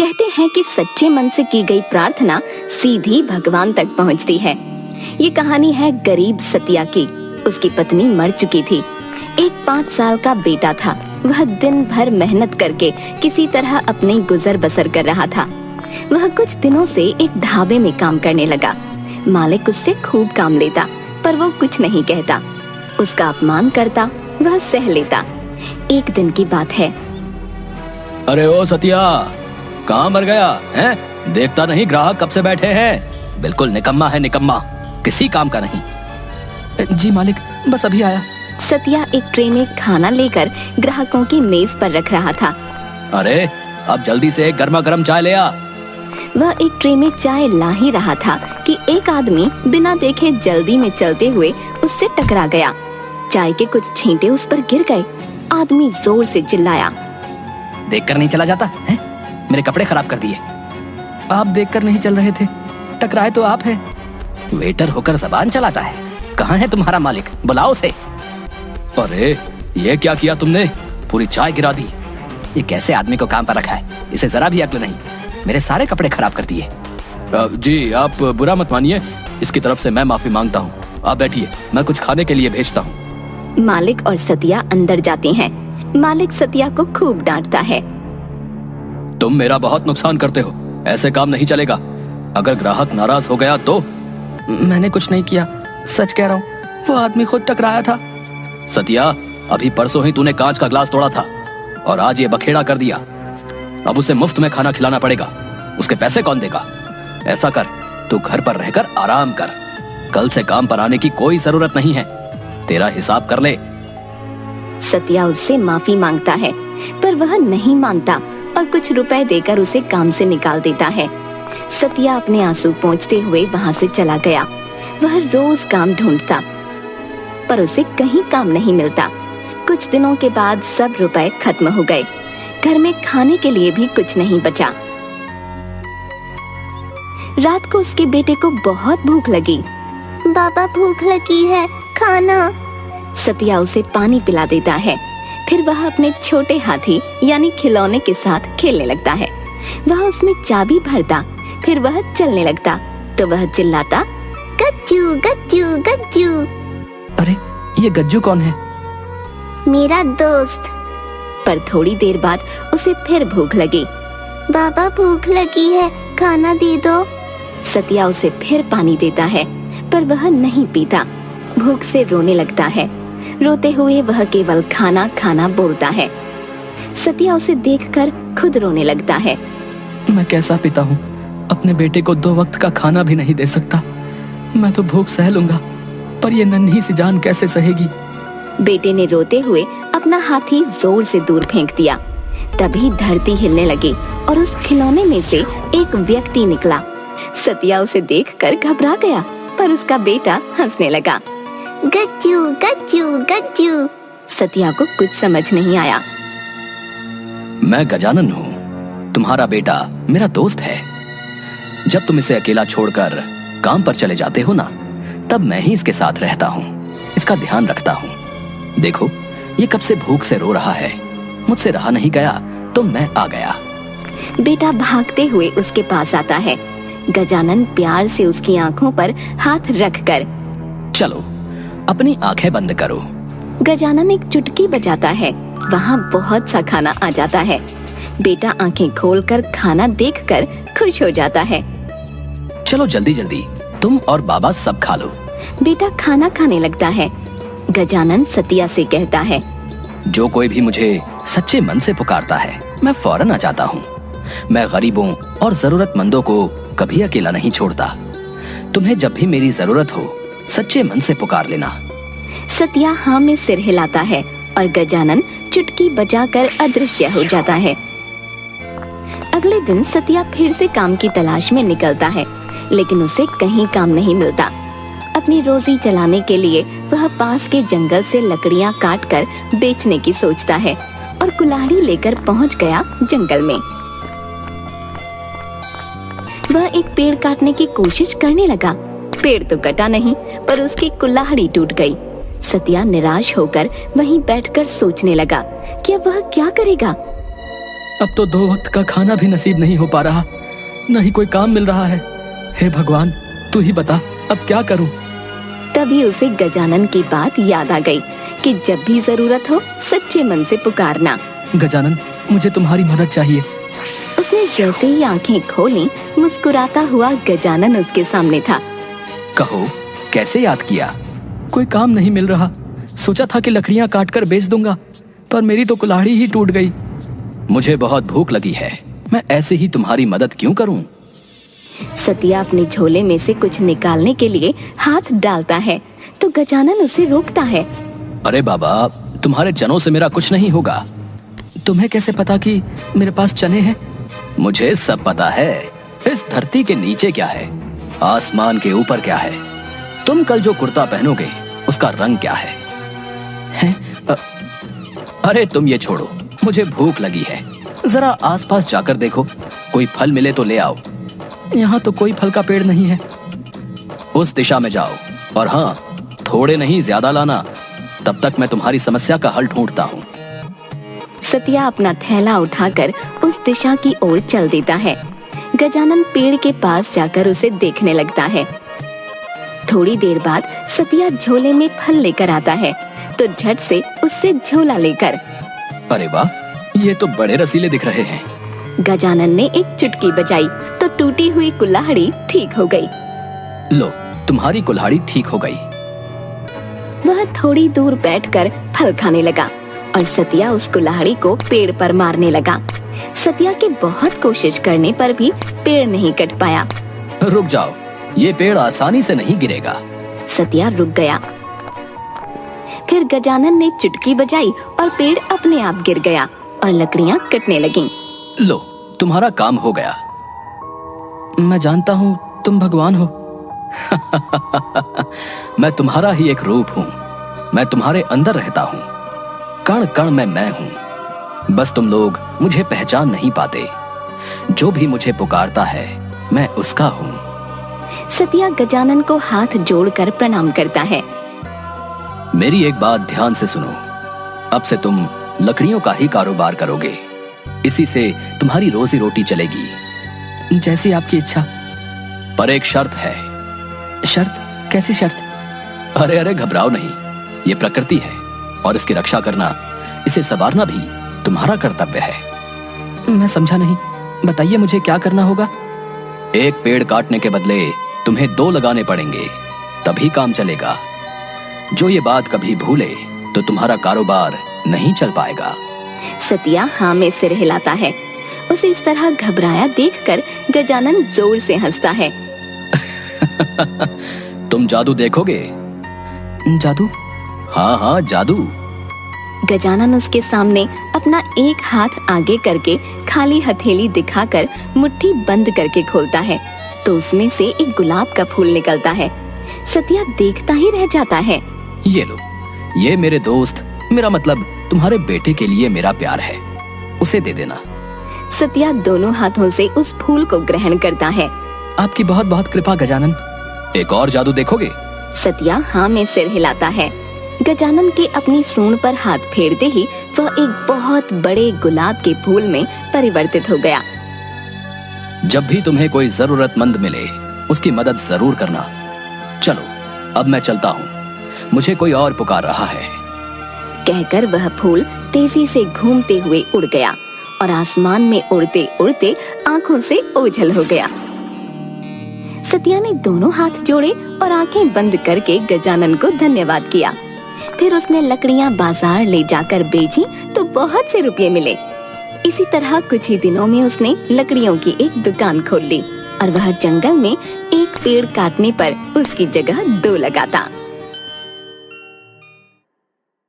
कहते हैं कि सच्चे मन से की गई प्रार्थना सीधी भगवान तक पहुंचती है। ये कहानी है गरीब सतिया की। उसकी पत्नी मर चुकी थी। एक 5 साल का बेटा था। वह दिन भर मेहनत करके किसी तरह अपनी गुजर बसर कर रहा था। वह कुछ दिनों से एक ढाबे में काम करने लगा। मालिक उससे खूब काम लेता, पर वो कुछ नहीं कहता। उसका अपमान करता, वह सह लेता। एक दिन की बात है। अरे ओ सतिया, कहाँ मर गया हैं? देखता नहीं ग्राहक कब से बैठे हैं। बिल्कुल निकम्मा है, निकम्मा, किसी काम का नहीं। जी मालिक, बस अभी आया। सतिया एक ट्रे में खाना लेकर ग्राहकों की मेज पर रख रहा था। अरे अब जल्दी से एक गर्मा गर्म चाय ले आ। वह एक ट्रे में चाय ला ही रहा था कि एक आदमी बिना देखे जल्दी में चलते हुए उससे टकरा गया। चाय के कुछ छींटे उस पर गिर गए। आदमी जोर से चिल्लाया, देखकर नहीं चला जाता है? मेरे कपड़े खराब कर दिए। आप देखकर नहीं चल रहे थे, टकराए तो आप हैं। वेटर होकर जबान चलाता है। कहाँ है तुम्हारा मालिक? बुलाओ उसे। अरे ये क्या किया तुमने? पूरी चाय गिरा दी। ये कैसे आदमी को काम पर रखा है? इसे जरा भी अक्ल नहीं। मेरे सारे कपड़े खराब कर दिए। जी आप बुरा मत मानिए, इसकी तरफ से मैं माफी मांगता हूँ। आप बैठिए, मैं कुछ खाने के लिए भेजता हूँ। मालिक और सतिया अंदर जाते हैं। मालिक सतिया को खूब डांटता है। तुम मेरा बहुत नुकसान करते हो, ऐसे काम नहीं चलेगा। अगर ग्राहक नाराज हो गया तो? मैंने कुछ नहीं किया, सच कह रहा हूँ। वो आदमी खुद टकराया था। सतिया, अभी परसों ही तूने कांच का ग्लास तोड़ा था और आज ये बखेड़ा कर दिया। अब उसे मुफ्त में खाना खिलाना पड़ेगा। उसके पैसे कौन देगा? ऐसा कर, तू घर पर रहकर आराम कर। कल से काम पर आने की कोई जरूरत नहीं है। तेरा हिसाब कर ले। सतिया उससे माफी मांगता है, पर वह नहीं मानता और कुछ रुपए देकर उसे काम से निकाल देता है। सतिया अपने आंसू पोंछते हुए वहाँ से चला गया। वह रोज काम ढूंढता, पर उसे कहीं काम नहीं मिलता। कुछ दिनों के बाद सब रुपए खत्म हो गए। घर में खाने के लिए भी कुछ नहीं बचा। रात को उसके बेटे को बहुत भूख लगी। बाबा, भूख लगी है, खाना। सतिया उसे पानी पिला देता है। फिर वह अपने छोटे हाथी यानी खिलौने के साथ खेलने लगता है। वह उसमें चाबी भरता, फिर वह चलने लगता तो वह चिल्लाता, गज्जू गज्जू गज्जू। अरे ये गज्जू कौन है? मेरा दोस्त। पर थोड़ी देर बाद उसे फिर भूख लगी। बाबा, भूख लगी है, खाना दे दो। सतिया उसे फिर पानी देता है, पर वह नहीं पीता। भूख से रोने लगता है। रोते हुए वह केवल खाना खाना बोलता है। सतिया उसे देखकर खुद रोने लगता है। मैं कैसा पिता हूँ, अपने बेटे को 2 वक्त का खाना भी नहीं दे सकता। मैं तो भूख सह लूंगा, पर ये नन्ही सी जान कैसे सहेगी? बेटे ने रोते हुए अपना हाथी जोर से दूर फेंक दिया। तभी धरती हिलने लगी और उस खिलौने में से एक व्यक्ति निकला। सतिया उसे देखकर घबरा गया, पर उसका बेटा हंसने लगा। गज्जू गज्जू गज्जू। सतिया को कुछ समझ नहीं आया। मैं गजानन हूँ, तुम्हारा बेटा मेरा दोस्त है। जब तुम इसे अकेला छोड़कर काम पर चले जाते हो ना, तब मैं ही इसके साथ रहता हूँ, इसका ध्यान रखता हूँ। देखो, ये कब से भूख से रो रहा है। मुझसे रहा नहीं गया तो मैं आ गया। बेटा भागते हुए उसके पास आता है। गजानन प्यार से उसकी आंखों पर हाथ रखकर, चलो अपनी आंखें बंद करो। गजानन एक चुटकी बजाता है। वहाँ बहुत सा खाना आ जाता है। बेटा आंखें खोलकर खाना देखकर खुश हो जाता है। चलो जल्दी जल्दी, तुम और बाबा सब खा लो। बेटा खाना खाने लगता है। गजानन सतिया से कहता है, जो कोई भी मुझे सच्चे मन से पुकारता है, मैं फौरन आ जाता हूँ। मैं गरीबों और जरूरतमंदों को कभी अकेला नहीं छोड़ता। तुम्हें जब भी मेरी जरूरत हो, सच्चे मन से पुकार लेना। सतिया हाँ में सिर हिलाता है और गजानन चुटकी बजाकर अदृश्य हो जाता है। अगले दिन सतिया फिर से काम की तलाश में निकलता है, लेकिन उसे कहीं काम नहीं मिलता। अपनी रोजी चलाने के लिए वह पास के जंगल से लकड़ियां काटकर बेचने की सोचता है और कुल्हाड़ी लेकर पहुंच गया जंगल में। वह एक पेड़ काटने की कोशिश करने लगा। पेड़ तो कटा नहीं, पर उसकी कुल्हाड़ी टूट गई। सतिया निराश होकर वहीं बैठकर सोचने लगा कि अब वह क्या करेगा। अब तो 2 वक्त का खाना भी नसीब नहीं हो पा रहा, न ही कोई काम मिल रहा है। हे भगवान, तू ही बता अब क्या करूं। तभी उसे गजानन की बात याद आ गई कि जब भी जरूरत हो सच्चे मन से पुकारना। गजानन, मुझे तुम्हारी मदद चाहिए। उसने जैसे ही आंखें खोली, मुस्कुराता हुआ गजानन उसके सामने था। कहो, कैसे याद किया? कोई काम नहीं मिल रहा। सोचा था कि लकड़ियां काटकर बेच दूंगा, पर मेरी तो कुल्हाड़ी ही टूट गई। मुझे बहुत भूख लगी है, मैं ऐसे ही तुम्हारी मदद क्यों करूं? सतिया अपने झोले में से कुछ निकालने के लिए हाथ डालता है तो गजानन उसे रोकता है। अरे बाबा, तुम्हारे चनों से मेरा कुछ नहीं होगा। तुम्हें कैसे पता कि मेरे पास चने हैं? मुझे सब पता है। इस धरती के नीचे क्या है, आसमान के ऊपर क्या है, तुम कल जो कुर्ता पहनोगे उसका रंग क्या है? अरे तुम ये छोड़ो, मुझे भूख लगी है। जरा आसपास जाकर देखो, कोई फल मिले तो ले आओ। यहाँ तो कोई फल का पेड़ नहीं है। उस दिशा में जाओ, और हाँ, थोड़े नहीं ज्यादा लाना, तब तक मैं तुम्हारी समस्या का हल ढूंढता हूँ। सतिया अपना थैला उठाकर उस दिशा की ओर चल देता है। गजानन पेड़ के पास जाकर उसे देखने लगता है। थोड़ी देर बाद सतिया झोले में फल लेकर आता है तो झट से उससे झोला लेकर, अरे वाह, ये तो बड़े रसीले दिख रहे हैं। गजानन ने एक चुटकी बजाई तो टूटी हुई कुल्हाड़ी ठीक हो गई। लो, तुम्हारी कुल्हाड़ी ठीक हो गई। वह थोड़ी दूर बैठकर फल खाने लगा और सतिया उस कुल्हाड़ी को पेड़ पर मारने लगा। सतिया के बहुत कोशिश करने पर भी पेड़ नहीं कट पाया। रुक जाओ, ये पेड़ आसानी से नहीं गिरेगा। सतिया रुक गया। फिर गजानन ने चुटकी बजाई और पेड़ अपने आप गिर गया और लकड़ियां कटने लगीं। लो, तुम्हारा काम हो गया। मैं जानता हूँ तुम भगवान हो। मैं तुम्हारा ही एक रूप हूँ। मैं तुम्हारे अंदर रहता हूँ। कण कण में मैं हूँ। बस तुम लोग मुझे पहचान नहीं पाते। जो भी मुझे पुकारता है, मैं उसका हूँ। सतिया गजानन को हाथ जोड़कर प्रणाम करता है। मेरी एक बात ध्यान से सुनो। अब से तुम लकड़ियों का ही कारोबार करोगे। इसी से तुम्हारी रोजी रोटी चलेगी। जैसी आपकी इच्छा। पर एक शर्त है। शर्त? कैसी शर्त? अरे अरे, घबराओ नहीं। ये प्रकृति है और इसकी रक्षा करना, इसे संवारना भी तुम्हारा कर्तव्य है। मैं समझा नहीं, बताइए मुझे क्या करना होगा? एक पेड़ काटने के बदले तुम्हें 2 लगाने पड़ेंगे, तभी काम चलेगा। जो ये बात कभी भूले तो तुम्हारा कारोबार नहीं चल पाएगा। सतिया हाँ में सिर हिलाता है। उसे इस तरह घबराया देखकर गजानन जोर से हंसता है। तुम जादू देखोगे? जादू? हाँ हाँ, जादू। गजानन उसके सामने अपना एक हाथ आगे करके खाली हथेली दिखाकर मुट्ठी बंद करके खोलता है तो उसमें से एक गुलाब का फूल निकलता है। सतिया देखता ही रह जाता है। ये लो, ये मेरे दोस्त, मेरा मतलब तुम्हारे बेटे के लिए मेरा प्यार है, उसे दे देना। सतिया दोनों हाथों से उस फूल को ग्रहण करता है। आपकी बहुत बहुत कृपा गजानन। एक और जादू देखोगे? सतिया हाँ में सिर हिलाता है। गजानन के अपनी सूंड पर हाथ फेरते ही वह एक बहुत बड़े गुलाब के फूल में परिवर्तित हो गया। जब भी तुम्हें कोई जरूरतमंद मिले, उसकी मदद जरूर करना। चलो, अब मैं चलता हूँ, मुझे कोई और पुकार रहा है। कहकर वह फूल तेजी से घूमते हुए उड़ गया और आसमान में उड़ते उड़ते आंखों से ओझल हो गया। सतिया ने दोनों हाथ जोड़े और आंखें बंद करके गजानन को धन्यवाद किया। फिर उसने लकड़ियां बाजार ले जाकर बेची तो बहुत से रुपये मिले। इसी तरह कुछ ही दिनों में उसने लकड़ियों की एक दुकान खोल ली और वह जंगल में एक पेड़ काटने पर उसकी जगह 2 लगाता।